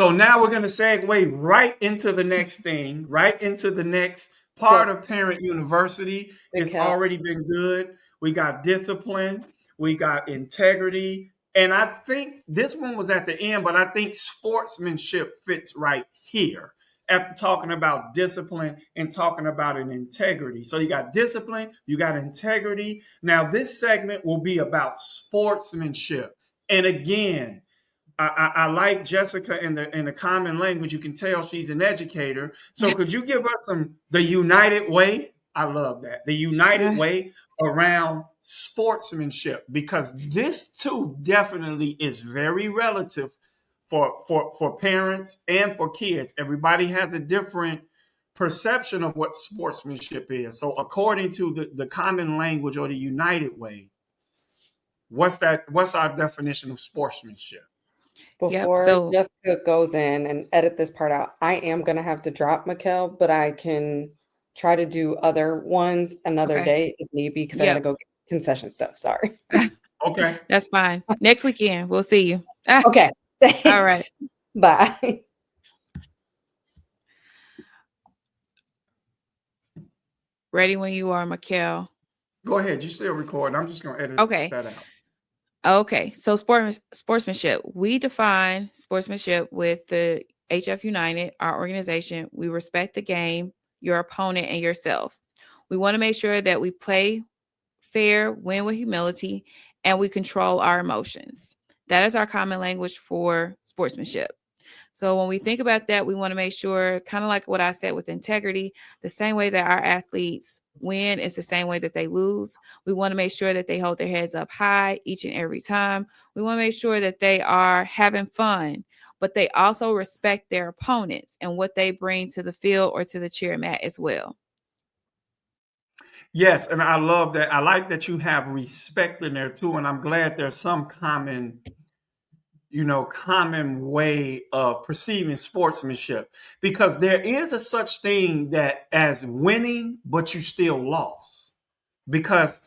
So now we're going to segue right into the next thing, right into the next part Good. of Parent University. It's Mikhail. already been good. We got discipline, we got integrity. And I think this one was at the end, but I think sportsmanship fits right here after talking about discipline and talking about an integrity. So you got discipline, you got integrity. Now, this segment will be about sportsmanship. And again, I like Jessica in the common language. You can tell she's an educator. So could you give us the united way? I love that. The united way around sportsmanship, because this too definitely is very relative for parents and for kids. Everybody has a different perception of what sportsmanship is. So according to the common language or the united way, what's our definition of sportsmanship? Before So Jessica goes in and edit this part out, I am going to have to drop Mikhail, but I can try to do other ones another day if need be, because I got to go get concession stuff. Sorry. Okay. That's fine. Next weekend, we'll see you. Okay. Thanks. All right. Bye. Ready when you are, Mikhail. Go ahead. You still recording. I'm just going to edit that out. Okay. So sportsmanship. We define sportsmanship with the HF United, our organization. We respect the game, your opponent, and yourself. We want to make sure that we play fair, win with humility, and we control our emotions. That is our common language for sportsmanship. So when we think about that, we want to make sure, kind of like what I said with integrity, the same way that our athletes win is the same way that they lose. We want to make sure that they hold their heads up high each and every time. We want to make sure that they are having fun, but they also respect their opponents and what they bring to the field or to the cheer mat as well. Yes, and I love that. I like that you have respect in there too, and I'm glad there's some common way of perceiving sportsmanship, because there is a such thing that as winning, but you still lost because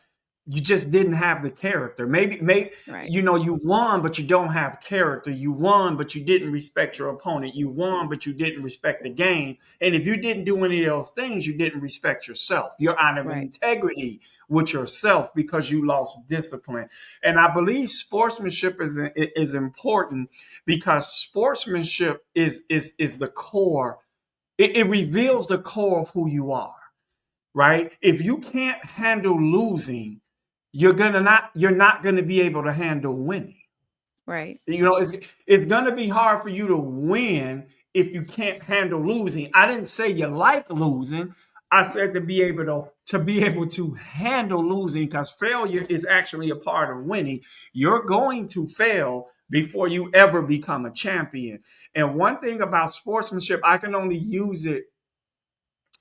you just didn't have the character. Maybe Right. You won, but you don't have character. You won, but you didn't respect your opponent. You won, but you didn't respect the game. And if you didn't do any of those things, you didn't respect yourself. You're out of integrity with yourself because you lost discipline. And I believe sportsmanship is important, because sportsmanship is the core. It reveals the core of who you are. Right? If you can't handle losing, you're not gonna be able to handle winning. Right. It's gonna be hard for you to win if you can't handle losing. I didn't say you like losing. I said to be able to handle losing, because failure is actually a part of winning. You're going to fail before you ever become a champion. And one thing about sportsmanship, I can only use it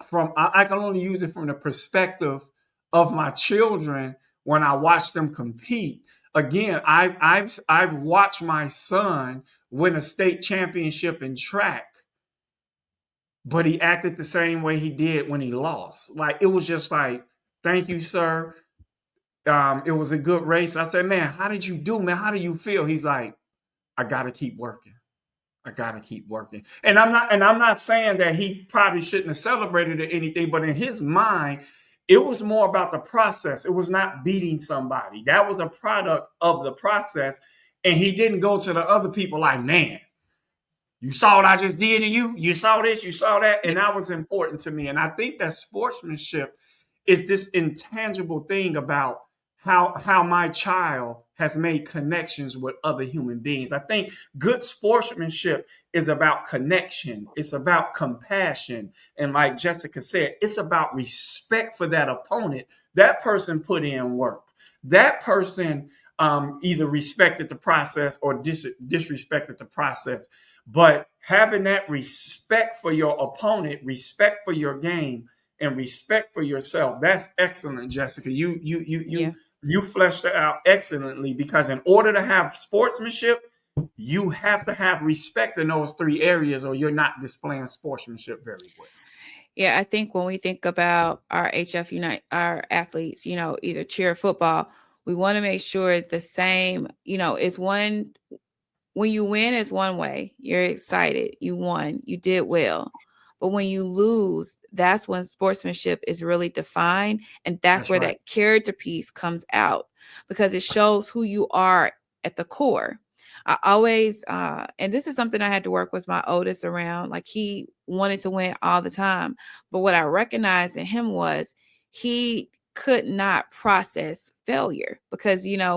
from the perspective of my children when I watch them compete. Again, I've watched my son win a state championship in track, but he acted the same way he did when he lost. Like, it was just like, "Thank you, sir. It was a good race." I said, "Man, how did you do, man? How do you feel?" He's like, "I got to keep working. I gotta keep working." And I'm not saying that he probably shouldn't have celebrated or anything, but in his mind, it was more about the process. It was not beating somebody. That was a product of the process. And he didn't go to the other people like, "Man, you saw what I just did to you? You saw this, you saw that." And that was important to me. And I think that sportsmanship is this intangible thing about how my child has made connections with other human beings. I think good sportsmanship is about connection. It's about compassion. And like Jessica said, it's about respect for that opponent. That person put in work. That person either respected the process or disrespected the process. But having that respect for your opponent, respect for your game, and respect for yourself, that's excellent, Jessica. You fleshed it out excellently, because in order to have sportsmanship, you have to have respect in those three areas, or you're not displaying sportsmanship very well. Yeah, I think when we think about our HF Unite, our athletes, either cheer or football, we want to make sure the same, is one when you win is one way. You're excited. You won. You did well. But when you lose, that's when sportsmanship is really defined. And that's where that character piece comes out, because it shows who you are at the core. I always, and this is something I had to work with my oldest around. Like, he wanted to win all the time. But what I recognized in him was he could not process failure, because, when I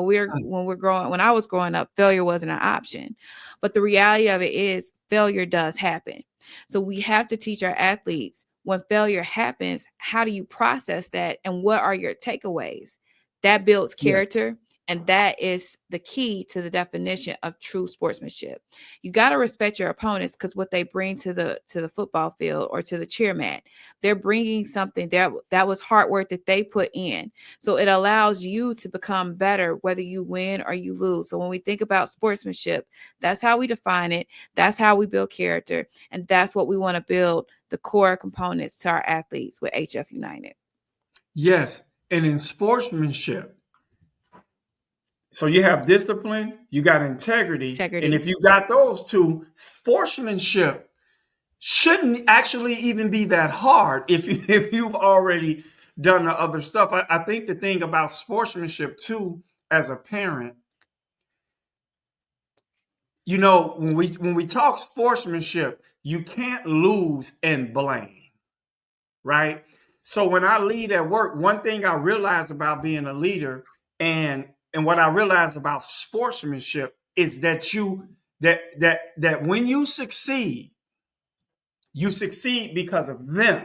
was growing up, failure wasn't an option. But the reality of it is failure does happen. So we have to teach our athletes, when failure happens, how do you process that, and what are your takeaways? That builds character. And that is the key to the definition of true sportsmanship. You got to respect your opponents, because what they bring to the football field or to the cheer mat, they're bringing something that was hard work that they put in. So it allows you to become better, whether you win or you lose. So when we think about sportsmanship, that's how we define it. That's how we build character. And that's what we want to build the core components to our athletes with HF United. Yes. And in sportsmanship, so you have discipline, you got integrity. And if you got those two, sportsmanship shouldn't actually even be that hard if you've already done the other stuff. I think the thing about sportsmanship too, as a parent, when we talk sportsmanship, you can't lose and blame, right? So when I lead at work, one thing I realize about being a leader and what I realize about sportsmanship is that that when you succeed because of them.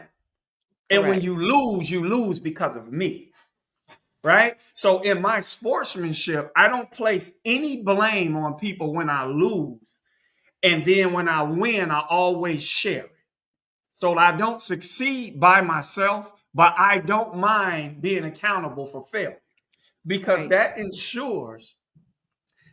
And when you lose because of me. Right? So in my sportsmanship, I don't place any blame on people when I lose. And then when I win, I always share it. So I don't succeed by myself, but I don't mind being accountable for failure, because that ensures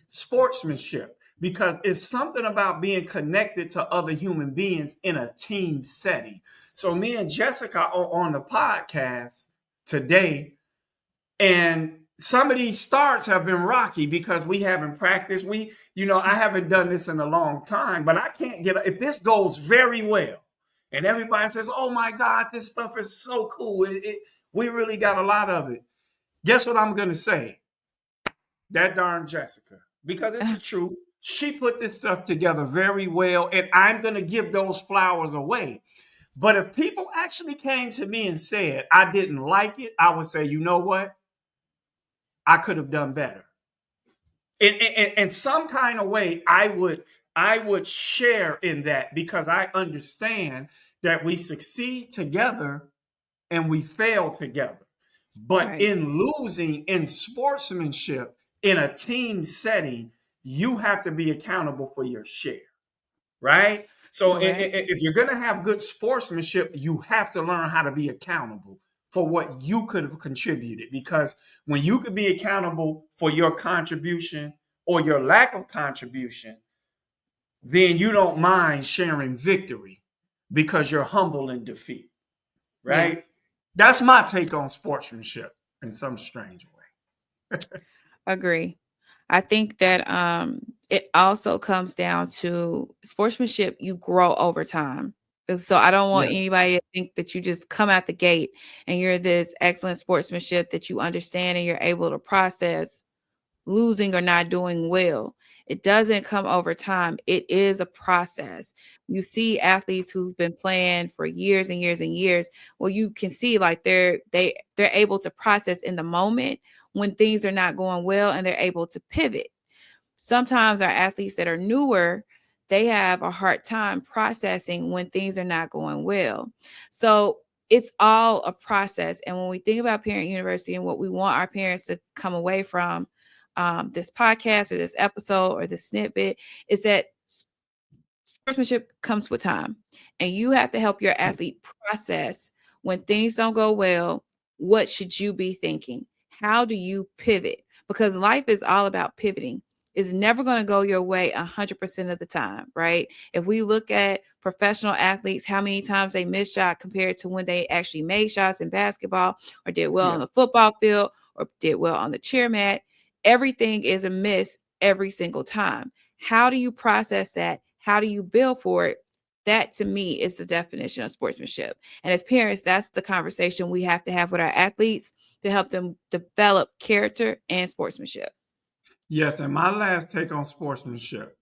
sportsmanship, because it's something about being connected to other human beings in a team setting. So me and Jessica are on the podcast today, and some of these starts have been rocky because we haven't practiced. I haven't done this in a long time, but I can't if this goes very well and everybody says, oh my God, this stuff is so cool. We really got a lot of it. Guess what I'm going to say? That darn Jessica. Because it's the truth. She put this stuff together very well, and I'm going to give those flowers away. But if people actually came to me and said, I didn't like it, I would say, you know what? I could have done better. In some kind of way, I would share in that, because I understand that we succeed together and we fail together. But in losing, in sportsmanship, in a team setting, you have to be accountable for your share, right? So if you're going to have good sportsmanship, you have to learn how to be accountable for what you could have contributed. Because when you could be accountable for your contribution or your lack of contribution, then you don't mind sharing victory because you're humble in defeat, right? Yeah. That's my take on sportsmanship in some strange way. Agree. I think that it also comes down to sportsmanship. You grow over time. So I don't want anybody to think that you just come out the gate and you're this excellent sportsmanship that you understand and you're able to process losing or not doing well. It doesn't come over time. It is a process. You see athletes who've been playing for years and years and years. Well, you can see like they're able to process in the moment when things are not going well, and they're able to pivot. Sometimes our athletes that are newer, they have a hard time processing when things are not going well. So it's all a process. And when we think about Parent University and what we want our parents to come away from this podcast or this episode or this snippet, is that sportsmanship comes with time, and you have to help your athlete process when things don't go well. What should you be thinking? How do you pivot? Because life is all about pivoting. It's never going to go your way 100% of the time, right? If we look at professional athletes, how many times they missed shot compared to when they actually made shots in basketball or did well on the football field or did well on the cheer mat, everything is a miss every single time. How do you process that? How do you build for it? That to me is the definition of sportsmanship. And as parents, that's the conversation we have to have with our athletes to help them develop character and sportsmanship. Yes, and my last take on sportsmanship.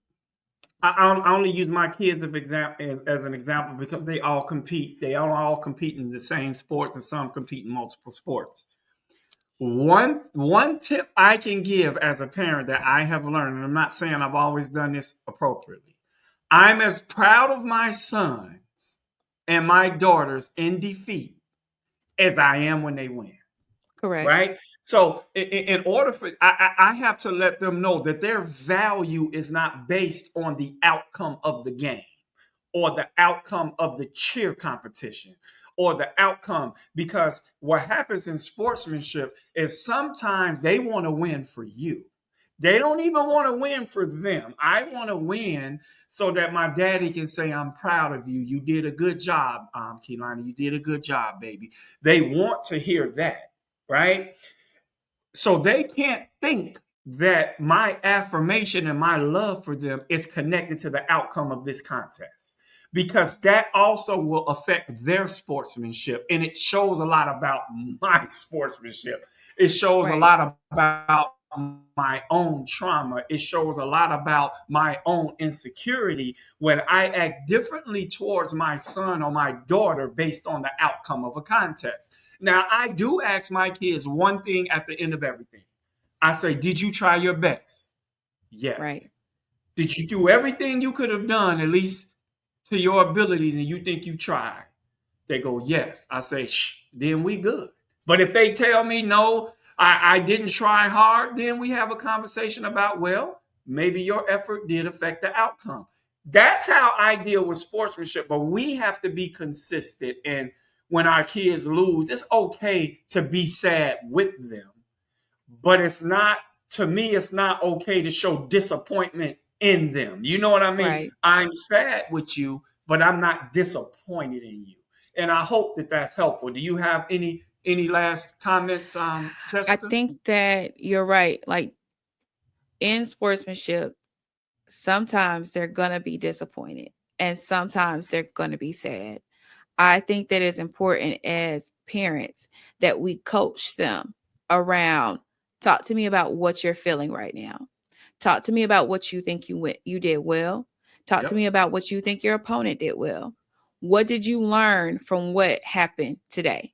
I only use my kids as an example because they all compete. They all compete in the same sports, and some compete in multiple sports. One tip I can give as a parent that I have learned, and I'm not saying I've always done this appropriately. I'm as proud of my sons and my daughters in defeat as I am when they win. Correct. Right. So in order for I have to let them know that their value is not based on the outcome of the game or the outcome of the cheer competition or the outcome, because what happens in sportsmanship is sometimes they want to win for you. They don't even want to win for them. I want to win so that my daddy can say, I'm proud of you. You did a good job, Keelani. You did a good job, baby. They want to hear that, right? So they can't think that my affirmation and my love for them is connected to the outcome of this contest, because that also will affect their sportsmanship. And it shows a lot about my sportsmanship. It shows a lot about my own trauma. It shows a lot about my own insecurity when I act differently towards my son or my daughter based on the outcome of a contest. Now, I do ask my kids one thing at the end of everything. I say, did you try your best? Yes. Right. Did you do everything you could have done, at least to your abilities, and you think you tried? They go, yes. I say, then we good. But if they tell me, no, I didn't try hard, then we have a conversation about, well, maybe your effort did affect the outcome. That's how I deal with sportsmanship. But we have to be consistent. And when our kids lose, it's okay to be sad with them. But it's not, to me, it's not okay to show disappointment in them. You know what I mean? Right. I'm sad with you, but I'm not disappointed in you. And I hope that that's helpful. Do you have any last comments, Jessica? I think that you're right. Like in sportsmanship, sometimes they're going to be disappointed and sometimes they're going to be sad. I think that it's important as parents that we coach them around. Talk to me about what you're feeling right now. Talk to me about what you think you did well. Talk to me about what you think your opponent did well. What did you learn from what happened today?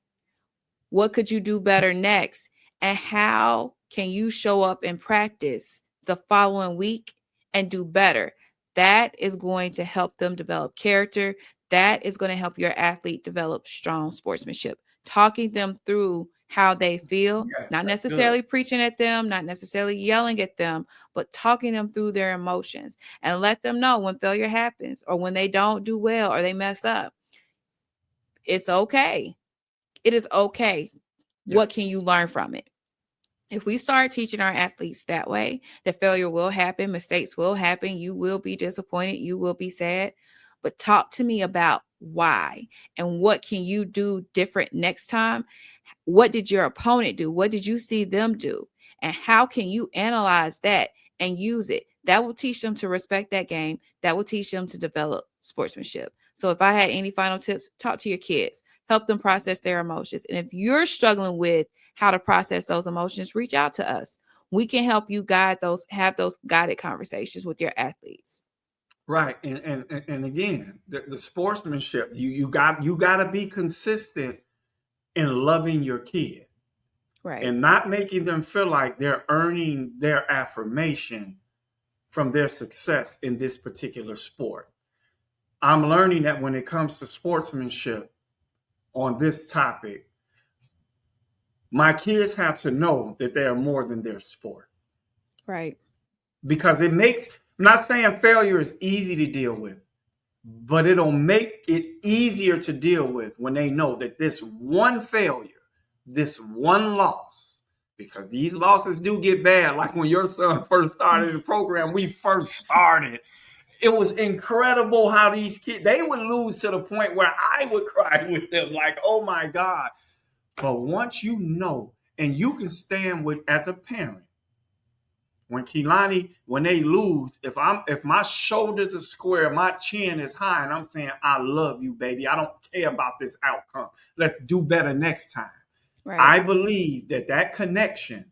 What could you do better next? And how can you show up in practice the following week and do better? That is going to help them develop character. That is going to help your athlete develop strong sportsmanship. Talking them through how they feel, not necessarily preaching at them, not necessarily yelling at them, but talking them through their emotions and let them know when failure happens or when they don't do well or they mess up. It's okay. It is okay. Yep. What can you learn from it? If we start teaching our athletes that way, that failure will happen, mistakes will happen, you will be disappointed, you will be sad, but talk to me about why and what can you do different next time? What did your opponent do? What did you see them do? And how can you analyze that and use it? That will teach them to respect that game. That will teach them to develop sportsmanship. So if I had any final tips, talk to your kids, help them process their emotions. And if you're struggling with how to process those emotions, reach out to us. We can help you have those guided conversations with your athletes. Right. And again, the sportsmanship, you got to be consistent in loving your kid. Right. And not making them feel like they're earning their affirmation from their success in this particular sport. I'm learning that when it comes to sportsmanship on this topic, my kids have to know that they are more than their sport. Right. Because I'm not saying failure is easy to deal with, but it'll make it easier to deal with when they know that this one failure, this one loss, because these losses do get bad. Like when your son first started the program, we first started. It was incredible how these kids, they would lose to the point where I would cry with them like, oh my God. But once you know, and you can stand with, as a parent, when Kehlani, when they lose, if my shoulders are square, my chin is high, and I'm saying, I love you, baby. I don't care about this outcome. Let's do better next time. Right. I believe that connection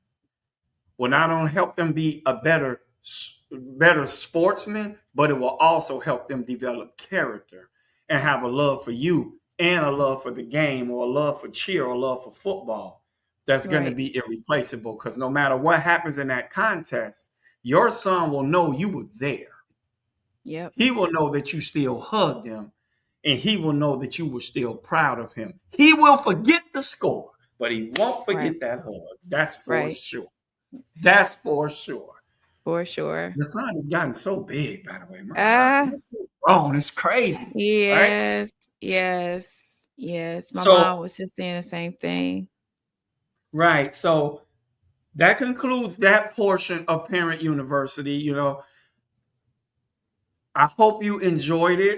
will not only help them be a better sportsman, but it will also help them develop character and have a love for you and a love for the game, or a love for cheer, or a love for football. That's going to Right. be irreplaceable, because no matter what happens in that contest, your son will know you were there. Yep. He will know that you still hugged him, and he will know that you were still proud of him. He will forget the score, but he won't forget that hug. That's for sure. That's for sure. For sure. The son has gotten so big, by the way. My God, it's so grown. It's crazy. Yes. Right? Yes. My mom was just saying the same thing. Right. So that concludes that portion of Parent University. I hope you enjoyed it.